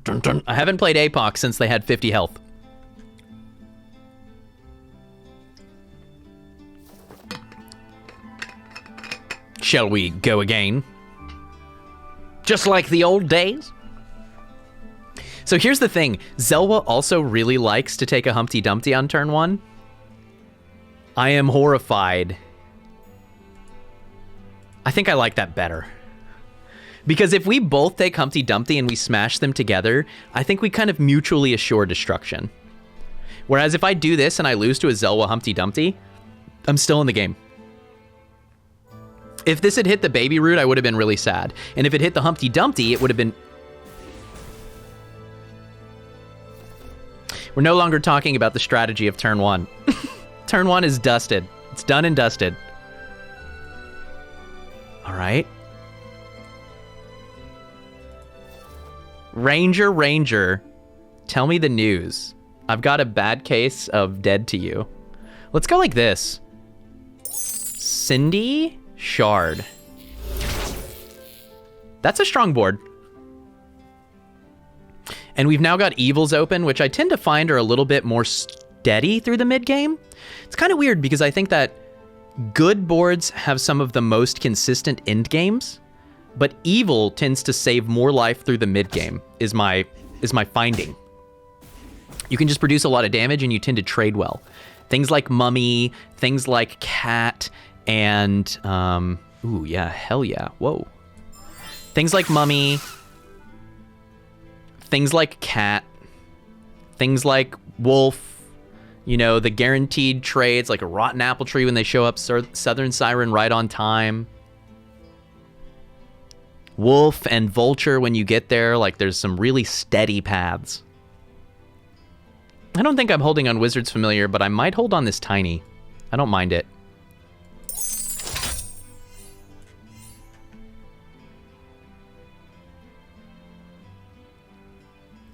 I haven't played APOC since they had 50 health. Shall we go again? Just like the old days? So here's the thing. Zelwa also really likes to take a Humpty Dumpty on turn 1. I am horrified. I think I like that better. Because if we both take Humpty Dumpty and we smash them together, I think we kind of mutually assure destruction. Whereas if I do this and I lose to a Zelwa Humpty Dumpty, I'm still in the game. If this had hit the baby root, I would have been really sad. And if it hit the Humpty Dumpty, it would have been... We're no longer talking about the strategy of turn 1. Turn 1 is dusted. It's done and dusted. All right. Ranger, tell me the news. I've got a bad case of dead to you. Let's go like this. Cindy Shard. That's a strong board. And we've now got Evils open, which I tend to find are a little bit more steady through the mid game. It's kind of weird because I think that good boards have some of the most consistent end games, but Evil tends to save more life through the mid game, is my finding. You can just produce a lot of damage and you tend to trade well. Things like Mummy, things like Cat, and ooh, yeah, hell yeah, whoa. Things like Mummy, things like Cat, things like Wolf, you know, the guaranteed trades like a Rotten Apple Tree when they show up, Southern Siren right on time. Wolf and Vulture when you get there, like there's some really steady paths. I don't think I'm holding on Wizard's Familiar, but I might hold on this Tiny. I don't mind it.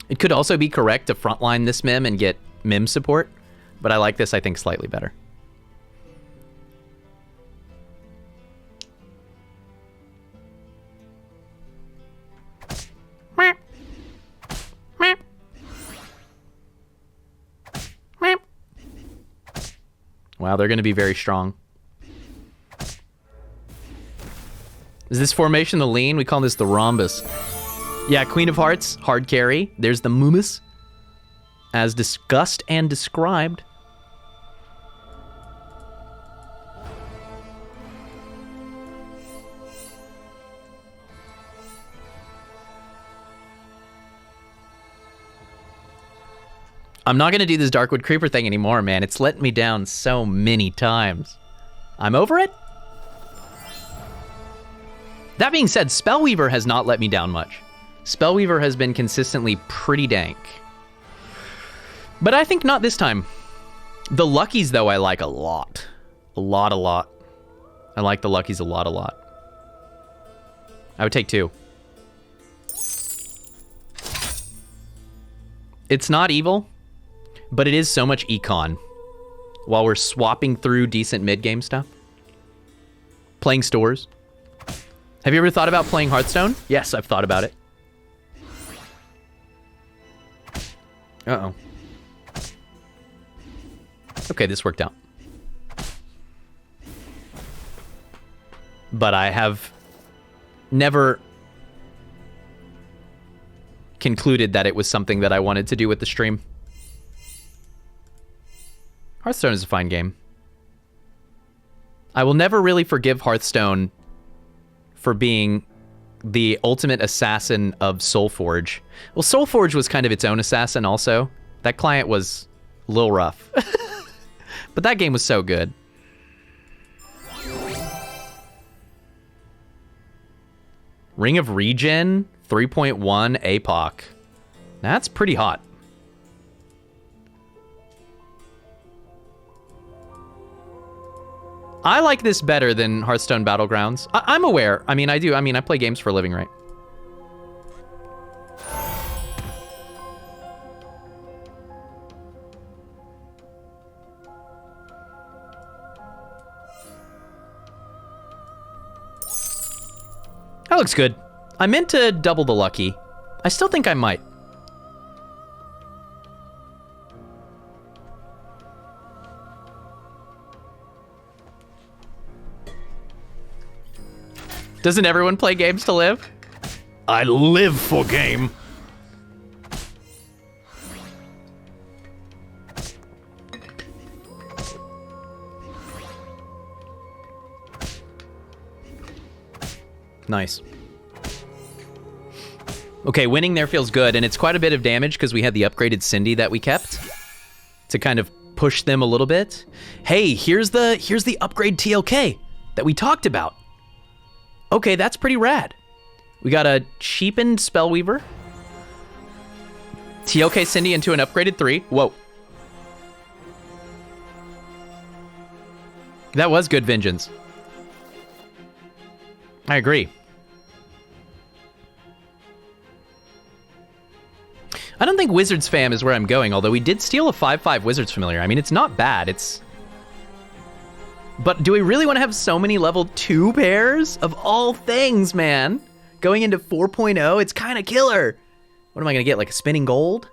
It could also be correct to frontline this Mim and get Mim support, but I like this, I think, slightly better. Wow, they're going to be very strong. Is this formation the lean? We call this the rhombus. Yeah, Queen of Hearts, hard carry. There's the Mumus, as discussed and described. I'm not going to do this Darkwood Creeper thing anymore, man. It's let me down so many times. I'm over it. That being said, Spellweaver has not let me down much. Spellweaver has been consistently pretty dank. But I think not this time. The Luckies, though, I like a lot. A lot. I like the Luckies a lot. I would take 2. It's not evil, but it is so much econ while we're swapping through decent mid-game stuff. Playing stores. Have you ever thought about playing Hearthstone? Yes, I've thought about it. Uh-oh. Okay, this worked out. But I have never concluded that it was something that I wanted to do with the stream. Hearthstone is a fine game. I will never really forgive Hearthstone for being the ultimate assassin of Soulforge. Well, Soulforge was kind of its own assassin also. That client was a little rough. But that game was so good. Ring of Regen, 3.1 APOC. That's pretty hot. I like this better than Hearthstone Battlegrounds. I'm aware. I mean, I do. I mean, I play games for a living, right? That looks good. I meant to double the lucky. I still think I might. Doesn't everyone play games to live? I live for game. Nice. Okay, winning there feels good, and it's quite a bit of damage because we had the upgraded Cindy that we kept to kind of push them a little bit. Hey, here's the upgrade TLK that we talked about. Okay, that's pretty rad. We got a cheapened Spellweaver, TLK Cindy into an upgraded 3. Whoa. That was good vengeance. I agree. I don't think Wizards Fam is where I'm going, although we did steal a 5/5 Wizards Familiar. I mean, it's not bad. But do we really want to have so many level 2 pairs? Of all things, man. Going into 4.0, it's kind of killer. What am I going to get, like a spinning gold?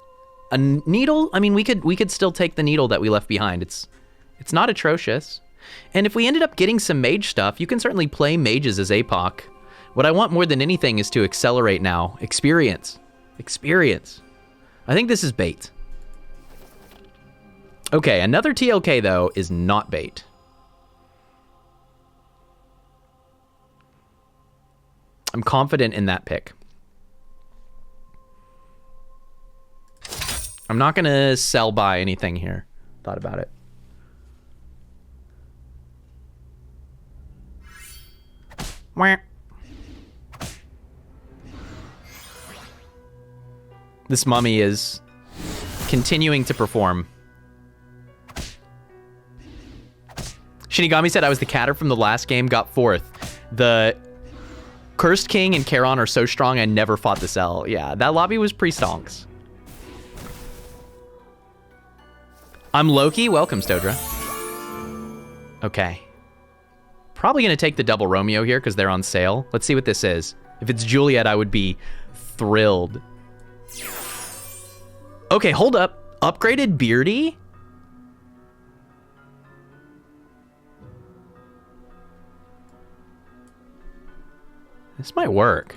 A needle? I mean, we could still take the needle that we left behind. It's not atrocious. And if we ended up getting some mage stuff, you can certainly play mages as APOC. What I want more than anything is to accelerate now. Experience. Experience. I think this is bait. Okay, another TLK, though, is not bait. I'm confident in that pick. I'm not going to sell buy anything here. Thought about it. Wah. This mummy is continuing to perform. Shinigami said I was the catter from the last game, got 4th. The Cursed King and Charon are so strong I never fought the cell. Yeah, that lobby was pre-stonks. I'm Loki. Welcome, Stodra. Okay. Probably going to take the double Romeo here because they're on sale. Let's see what this is. If it's Juliet, I would be thrilled. Okay, hold up. Upgraded Beardy? This might work.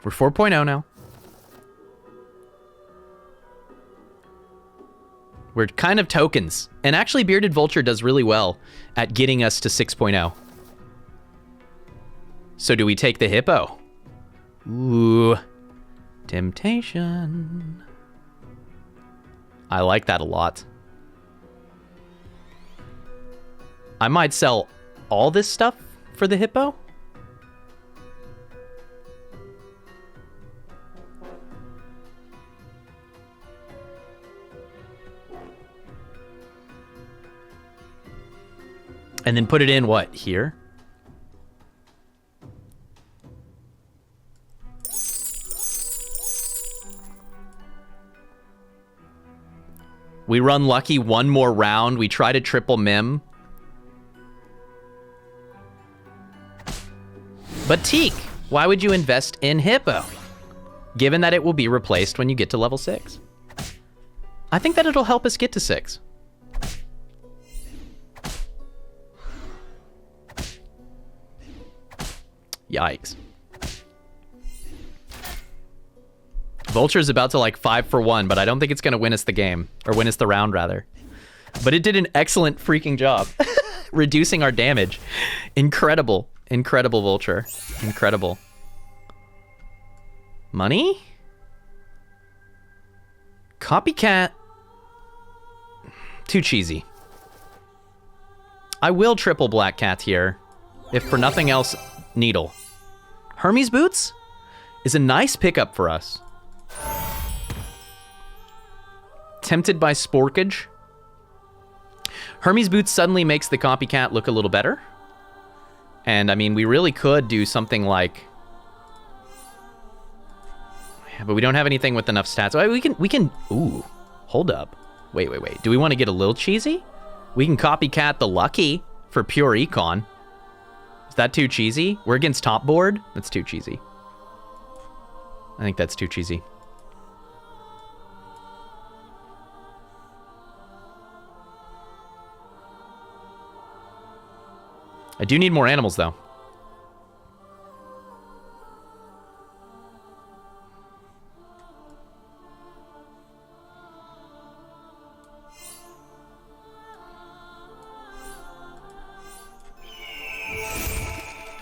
We're 4.0 now. We're kind of tokens. And actually, Bearded Vulture does really well at getting us to 6.0. So do we take the Hippo? Ooh. Temptation. I like that a lot. I might sell all this stuff for the Hippo. And then put it in what? Here? We run lucky one more round. We try to triple Mim. But Teak, why would you invest in Hippo? Given that it will be replaced when you get to level 6. I think that it'll help us get to 6. Yikes. Vulture's about to like 5 for 1, but I don't think it's going to win us the game. Or win us the round, rather. But it did an excellent freaking job. Reducing our damage. Incredible. Incredible, Vulture. Incredible. Money? Copycat. Too cheesy. I will triple Black Cat here. If for nothing else, Needle. Hermes Boots is a nice pickup for us. Tempted by Sporkage. Hermes Boots suddenly makes the Copycat look a little better. And I mean, we really could do something like... Yeah, but we don't have anything with enough stats. We can... Ooh, hold up. Wait. Do we want to get a little cheesy? We can Copycat the Lucky for pure econ. Is that too cheesy? We're against top board? That's too cheesy. I think that's too cheesy. I do need more animals, though.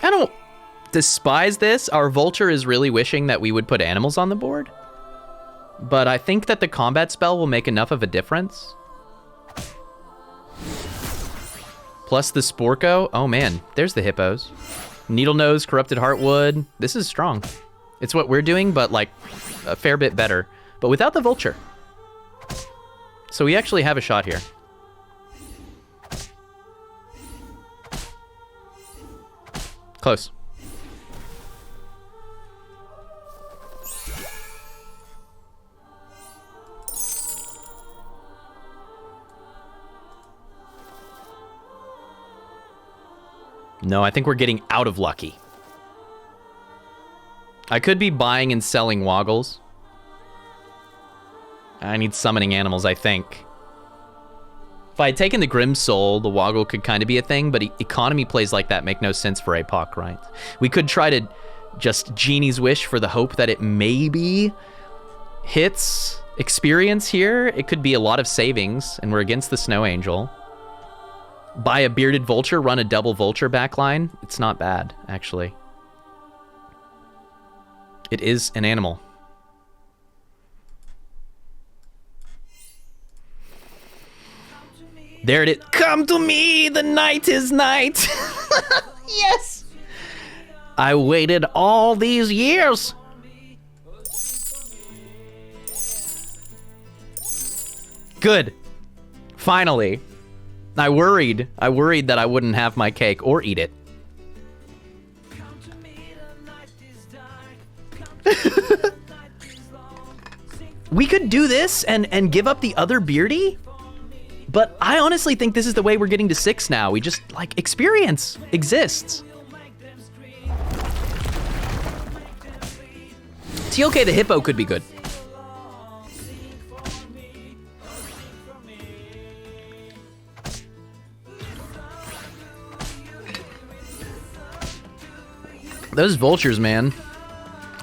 I don't despise this. Our Vulture is really wishing that we would put animals on the board. But I think that the combat spell will make enough of a difference. Plus the Sporko. Oh man, there's the hippos. Needle Nose, Corrupted Heartwood. This is strong. It's what we're doing, but like a fair bit better. But without the Vulture. So we actually have a shot here. Close. No, I think we're getting out of lucky. I could be buying and selling Woggles. I need summoning animals, I think. If I had taken the Grim Soul, the Woggle could kind of be a thing, but economy plays like that make no sense for APOC, right? We could try to just Genie's Wish for the hope that it maybe hits experience here. It could be a lot of savings, and we're against the Snow Angel. Buy a Bearded Vulture, run a double Vulture backline. It's not bad, actually. It is an animal. There it is. Come to me, the night is night. Yes. I waited all these years. Good. Finally. I worried that I wouldn't have my cake or eat it. We could do this and give up the other Beardy, but I honestly think this is the way we're getting to 6 now. We just, like, experience exists. TOK the Hippo could be good. Those Vultures, man.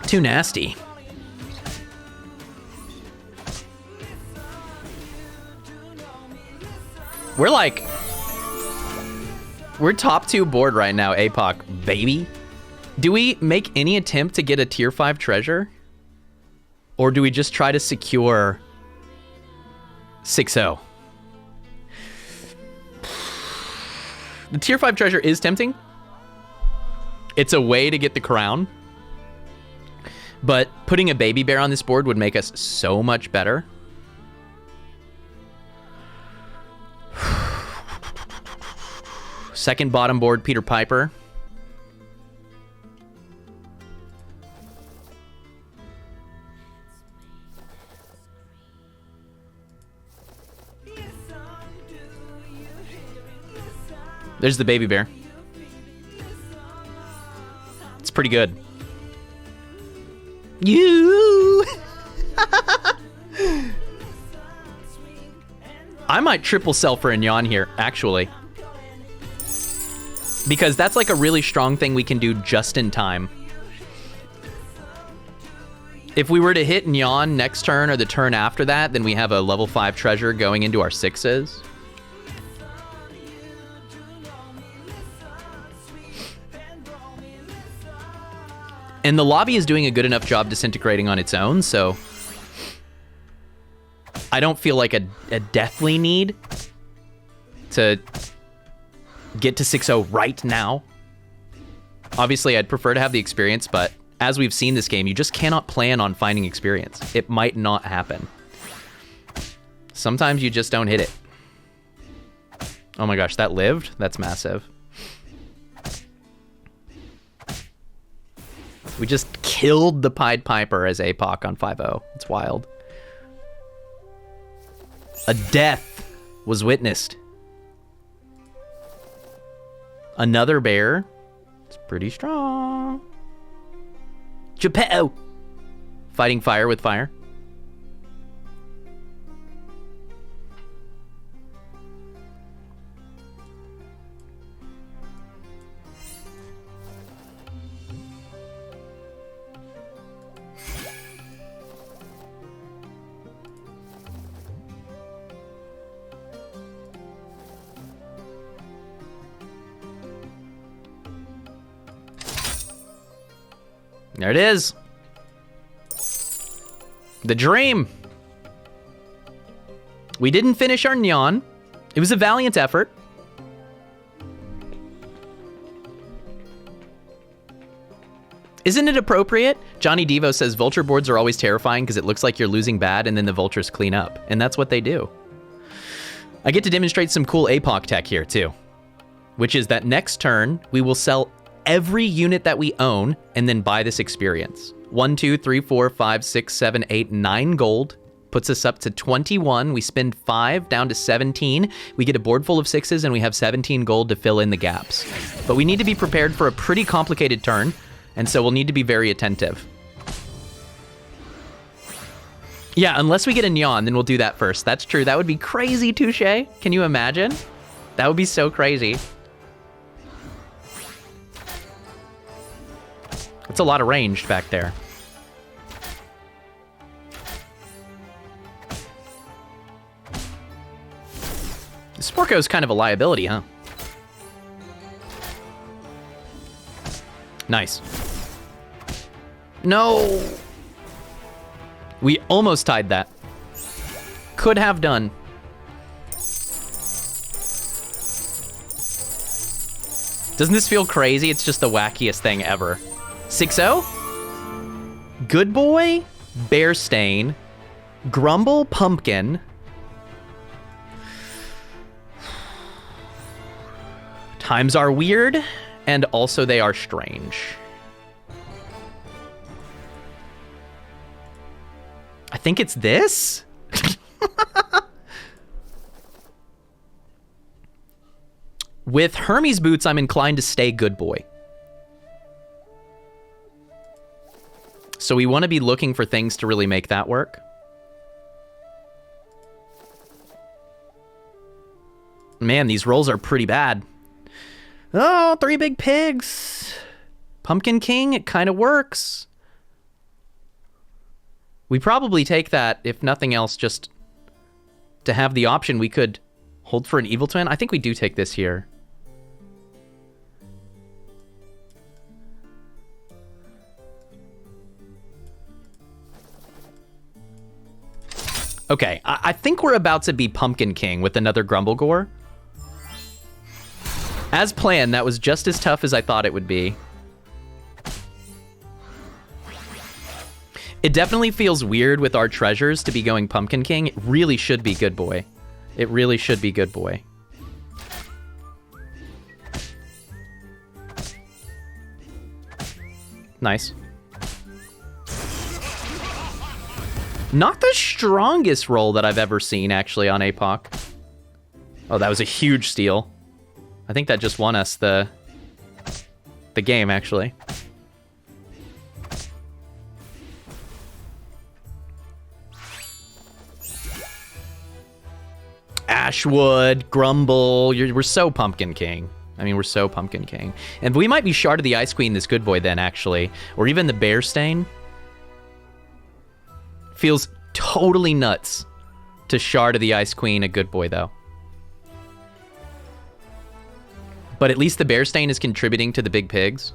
Too nasty. We're top 2 board right now, APOC, baby. Do we make any attempt to get a tier 5 treasure? Or do we just try to secure 6-0? The tier 5 treasure is tempting. It's a way to get the crown. But putting a baby bear on this board would make us so much better. Second bottom board, Peter Piper. There's the baby bear. It's pretty good. You. I might triple sell for a Nyan here, actually. Because that's like a really strong thing we can do just in time. If we were to hit Nyan next turn or the turn after that, then we have a level 5 treasure going into our 6s. And the lobby is doing a good enough job disintegrating on its own, so I don't feel like a deathly need to get to 6-0 right now. Obviously, I'd prefer to have the experience, but as we've seen this game, you just cannot plan on finding experience. It might not happen. Sometimes you just don't hit it. Oh my gosh, that lived? That's massive. We just killed the Pied Piper as APOC on 5-0. It's wild. A death was witnessed. Another bear. It's pretty strong. Geppetto. Fighting fire with fire. There it is. The dream. We didn't finish our Nyan. It was a valiant effort. Isn't it appropriate? Johnny Devo says Vulture boards are always terrifying because it looks like you're losing bad and then the Vultures clean up. And that's what they do. I get to demonstrate some cool APOC tech here too. Which is that next turn, we will sell every unit that we own and then buy this experience. 1, 2, 3, 4, 5, 6, 7, 8, 9 gold. Puts us up to 21. We spend 5 down to 17. We get a board full of 6s and we have 17 gold to fill in the gaps. But we need to be prepared for a pretty complicated turn. And so we'll need to be very attentive. Yeah, unless we get a Nyan, then we'll do that first. That's true. That would be crazy, Touche. Can you imagine? That would be so crazy. That's a lot of ranged back there. Sporco's kind of a liability, huh? Nice. No! We almost tied that. Could have done. Doesn't this feel crazy? It's just the wackiest thing ever. 6-0? Good Boy, Bear Stain, Grumble, Pumpkin. Times are weird, and also they are strange. I think it's this? With Hermes boots, I'm inclined to stay Good Boy. So we want to be looking for things to really make that work. Man, these rolls are pretty bad. Oh, 3 big pigs. Pumpkin King, it kind of works. We probably take that, if nothing else, just to have the option. We could hold for an Evil Twin. I think we do take this here. Okay, I think we're about to be Pumpkin King with another Grumble Gore. As planned, that was just as tough as I thought it would be. It definitely feels weird with our treasures to be going Pumpkin King. It really should be Good Boy. It really should be Good Boy. Nice. Not the strongest roll that I've ever seen, actually, on APOC. Oh, that was a huge steal. I think that just won us the game, actually. Ashwood, Grumble, we're so Pumpkin King. I mean, we're so Pumpkin King. And we might be Shard of the Ice Queen this Good Boy then, actually. Or even the Bear Stain. Feels totally nuts to Shard of the Ice Queen a Good Boy, though. But at least the Bear Stain is contributing to the big pigs.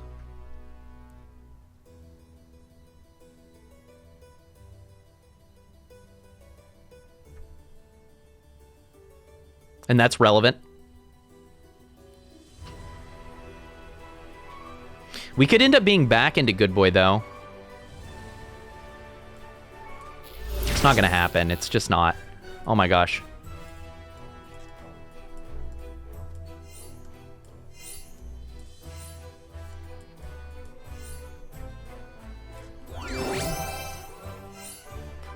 And that's relevant. We could end up being back into Good Boy, though. It's not gonna happen. It's just not. Oh my gosh.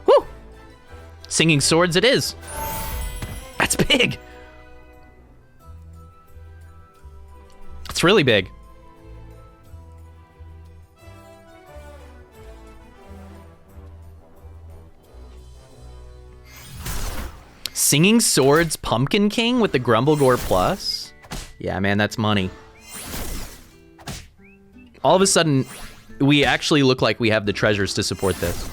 Woo! Singing Swords it is. That's big. It's really big. Singing Swords Pumpkin King with the Grumble Gore Plus? Yeah, man, that's money. All of a sudden, we actually look like we have the treasures to support this.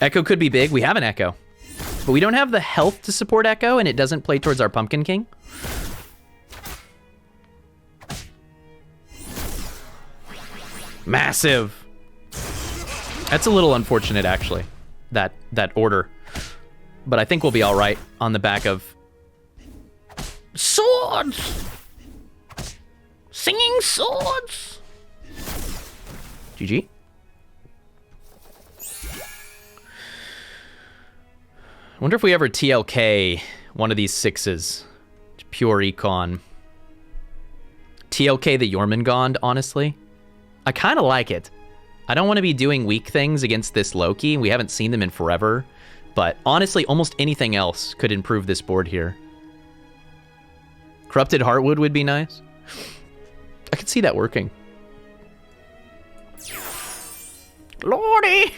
Echo could be big. We have an Echo. But we don't have the health to support Echo, and it doesn't play towards our Pumpkin King. Massive. That's a little unfortunate, actually, that order. But I think we'll be all right on the back of swords. Singing swords. GG. I wonder if we ever TLK one of these 6s. Pure Econ. TLK the Jormungand, honestly. I kind of like it. I don't want to be doing weak things against this Loki. We haven't seen them in forever. But honestly, almost anything else could improve this board here. Corrupted Heartwood would be nice. I could see that working. Lordy!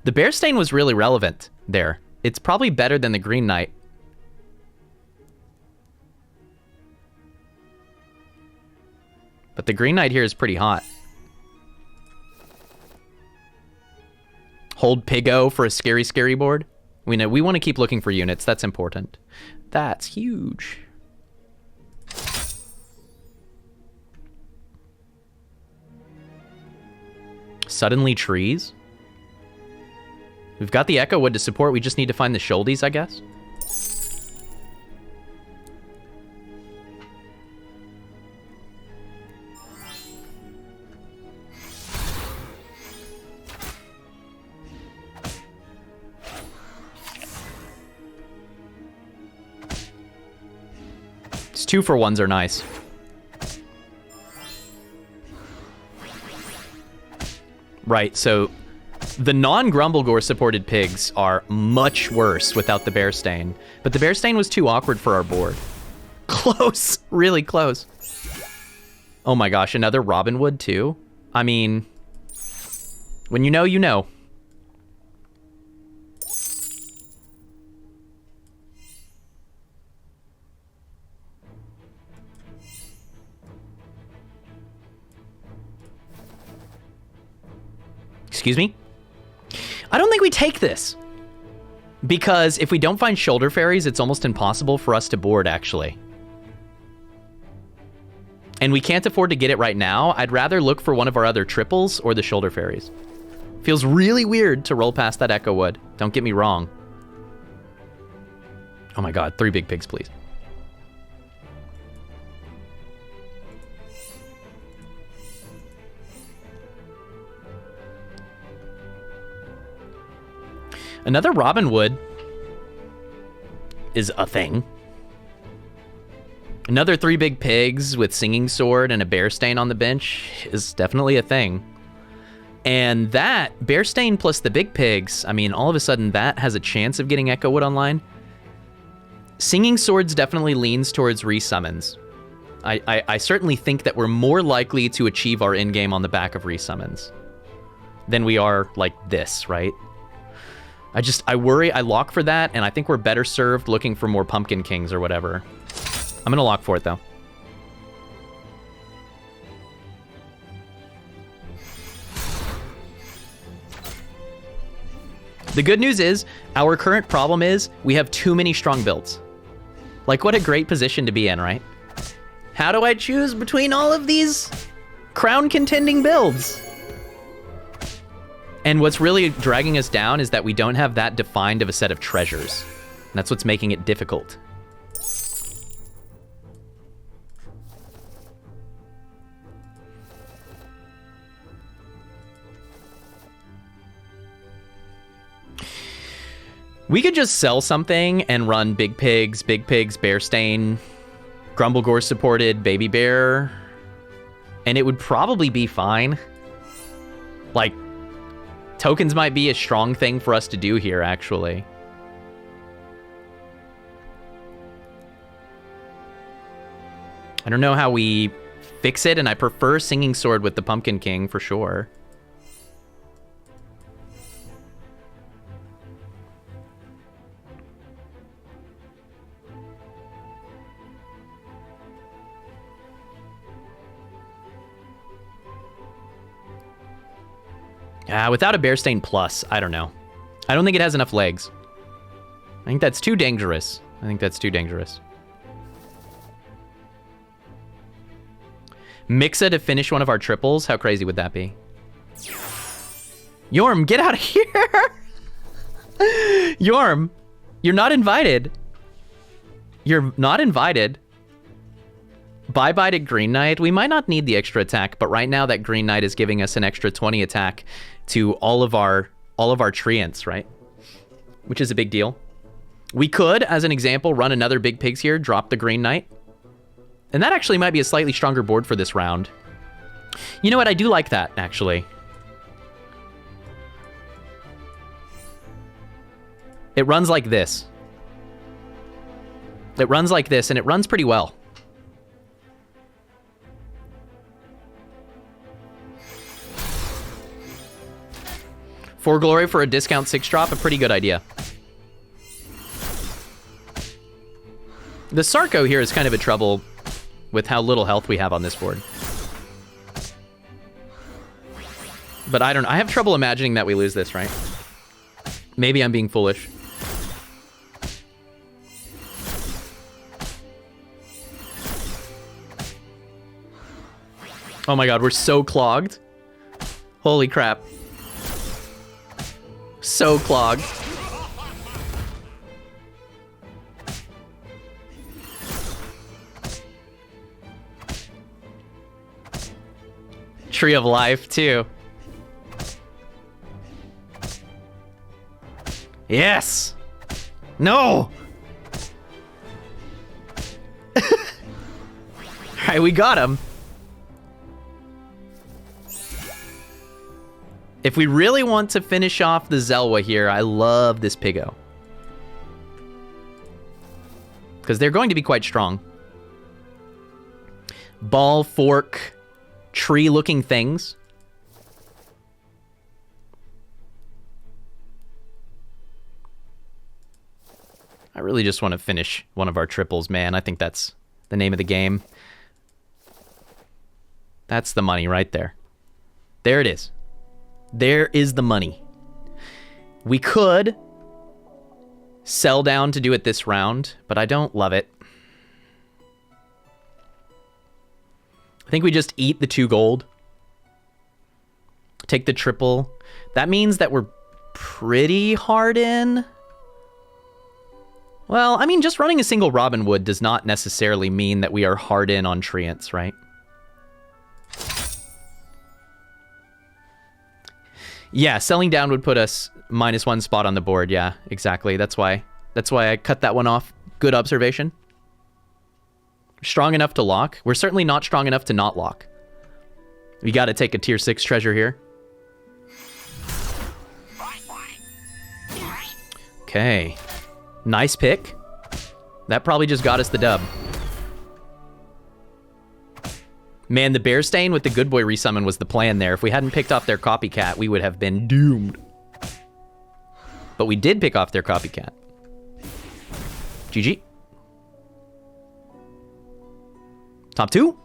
The Bear Stain was really relevant there. It's probably better than the Green Knight. But the Green Knight here is pretty hot. Hold Pigo for a scary, scary board. We know we want to keep looking for units. That's important. That's huge. Suddenly trees. We've got the Echo Wood to support. We just need to find the Shouldies, I guess. These 2-for-1s are nice. Right, so the non-Grumblegore supported pigs are much worse without the Bear Stain. But the Bear Stain was too awkward for our board. Close. Really close. Oh my gosh, another Robinwood too? I mean, when you know, you know. Excuse me? I don't think we take this. Because if we don't find Shoulder Fairies, it's almost impossible for us to board, actually. And we can't afford to get it right now. I'd rather look for one of our other triples or the Shoulder Fairies. Feels really weird to roll past that Echo Wood. Don't get me wrong. Oh my god, 3 big pigs, please. Another Robinwood is a thing. Another 3 big pigs with Singing Sword and a Bear Stain on the bench is definitely a thing. And that, Bear Stain plus the big pigs, I mean, all of a sudden that has a chance of getting Echo Wood online. Singing Swords definitely leans towards resummons. I certainly think that we're more likely to achieve our endgame on the back of resummons than we are like this, right? I worry, I lock for that, and I think we're better served looking for more Pumpkin Kings or whatever. I'm gonna lock for it, though. The good news is, our current problem is, we have too many strong builds. Like, what a great position to be in, right? How do I choose between all of these crown-contending builds? And what's really dragging us down is that we don't have that defined of a set of treasures. And that's what's making it difficult. We could just sell something and run big pigs, Bear Stain, Grumblegore supported Baby Bear, and it would probably be fine. Like, tokens might be a strong thing for us to do here, actually. I don't know how we fix it, and I prefer Singing Sword with the Pumpkin King for sure. Without a Bear Stain Plus, I don't know. I don't think it has enough legs. I think that's too dangerous. Mixa to finish one of our triples? How crazy would that be? Yorm, get out of here! Yorm, you're not invited. You're not invited. Bye-bye to Green Knight. We might not need the extra attack, but right now that Green Knight is giving us an extra 20 attack to all of our treants, right? Which is a big deal. We could, as an example, run another Big Pigs here, drop the Green Knight. And that actually might be a slightly stronger board for this round. You know what? I do like that, actually. It runs like this. It runs like this, and it runs pretty well. For Glory for a discount 6-drop, a pretty good idea. The Sarko here is kind of a trouble with how little health we have on this board. But I have trouble imagining that we lose this, right? Maybe I'm being foolish. Oh my god, we're so clogged. Holy crap. So clogged. Tree of Life, too. Yes! No! Alright, we got him. If we really want to finish off the Zelwa here, I love this Piggo. Because they're going to be quite strong. Ball, fork, tree-looking things. I really just want to finish one of our triples, man. I think that's the name of the game. That's the money right there. There it is. There is the money. We could sell down to do it this round, but I don't love it. I think we just eat the 2 gold. Take the triple. That means that we're pretty hard in. Well, I mean, just running a single Robin Wood does not necessarily mean that we are hard in on treants, right? Yeah, selling down would put us -1 spot on the board. Yeah, exactly. That's why I cut that one off. Good observation. Strong enough to lock. We're certainly not strong enough to not lock. We got to take a tier 6 treasure here. Okay. Nice pick. That probably just got us the dub. Man, the Bear Stain with the Good Boy resummon was the plan there. If we hadn't picked off their copycat, we would have been doomed. But we did pick off their copycat. GG. Top 2?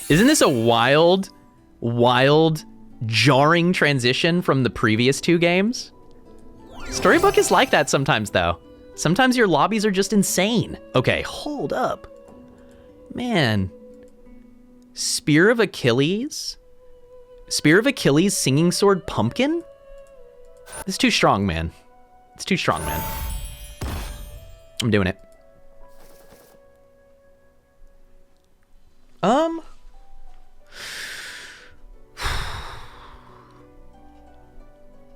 Isn't this a wild, jarring transition from the previous 2 games? Storybook is like that sometimes, though. Sometimes your lobbies are just insane. Okay, hold up. Man. Spear of Achilles? Spear of Achilles, Singing Sword, Pumpkin? It's too strong, man. It's too strong, man. I'm doing it.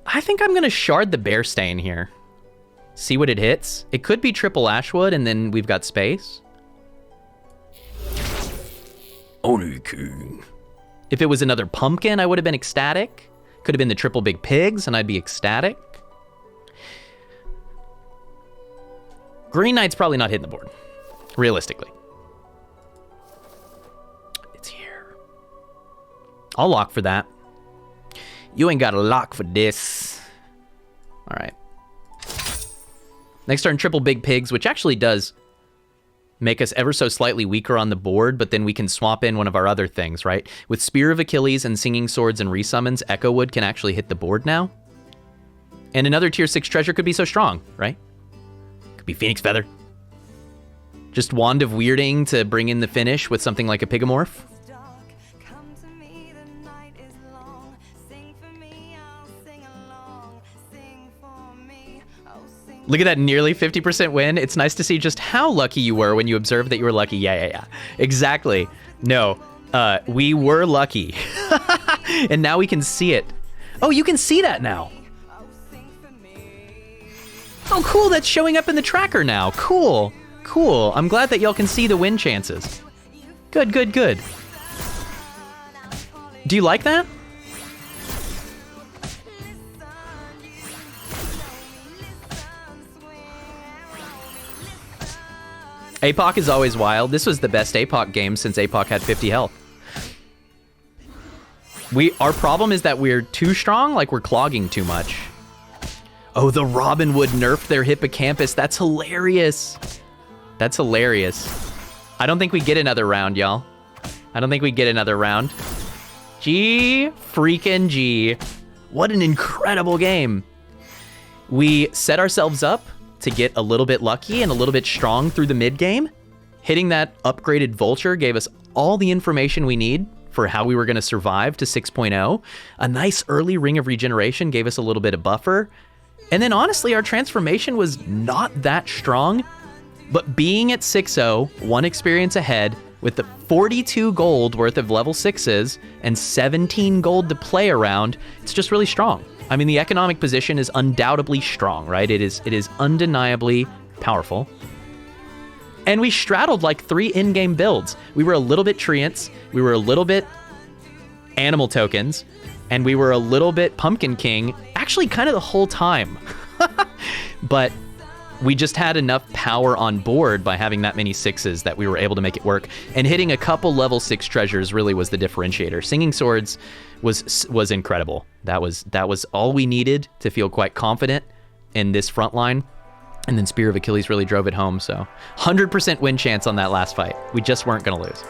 I think I'm gonna shard the Bear Stain here. See what it hits. It could be triple Ashwood, and then we've got space. Oni King. If it was another pumpkin, I would have been ecstatic. Could have been the triple Big Pigs, and I'd be ecstatic. Green Knight's probably not hitting the board, realistically. It's here. I'll lock for that. You ain't got a lock for this. All right. Next turn, triple Big Pigs, which actually does make us ever so slightly weaker on the board, but then we can swap in one of our other things, right? With Spear of Achilles and Singing Swords and resummons, Echo Wood can actually hit the board now. And another tier 6 treasure could be so strong, right? Could be Phoenix Feather. Just Wand of Weirding to bring in the finish with something like a Pigomorph. Look at that nearly 50% win. It's nice to see just how lucky you were when you observed that you were lucky. Yeah. Exactly. No, we were lucky. And now we can see it. Oh, you can see that now. Oh, cool. That's showing up in the tracker now. Cool. I'm glad that y'all can see the win chances. Good. Do you like that? APOC is always wild. This was the best APOC game since APOC had 50 health. Our problem is that we're too strong, like we're clogging too much. Oh, the Robinwood nerfed their hippocampus. That's hilarious. I don't think we get another round, y'all. G freaking G. What an incredible game. We set ourselves up to get a little bit lucky and a little bit strong through the mid game. Hitting that upgraded Vulture gave us all the information we need for how we were going to survive to 6.0. A nice early Ring of Regeneration gave us a little bit of buffer. And then honestly, our transformation was not that strong, but being at 6.0, 1 experience ahead, with the 42 gold worth of level 6s and 17 gold to play around, it's just really strong. I mean, the economic position is undoubtedly strong, right? It is undeniably powerful. And we straddled like 3 in-game builds. We were a little bit Treants, we were a little bit Animal Tokens, and we were a little bit Pumpkin King, actually kind of the whole time. But we just had enough power on board by having that many 6s that we were able to make it work. And hitting a couple level 6 treasures really was the differentiator. Singing Swords was incredible. That was all we needed to feel quite confident in this front line. And then Spear of Achilles really drove it home. So 100% win chance on that last fight. We just weren't going to lose.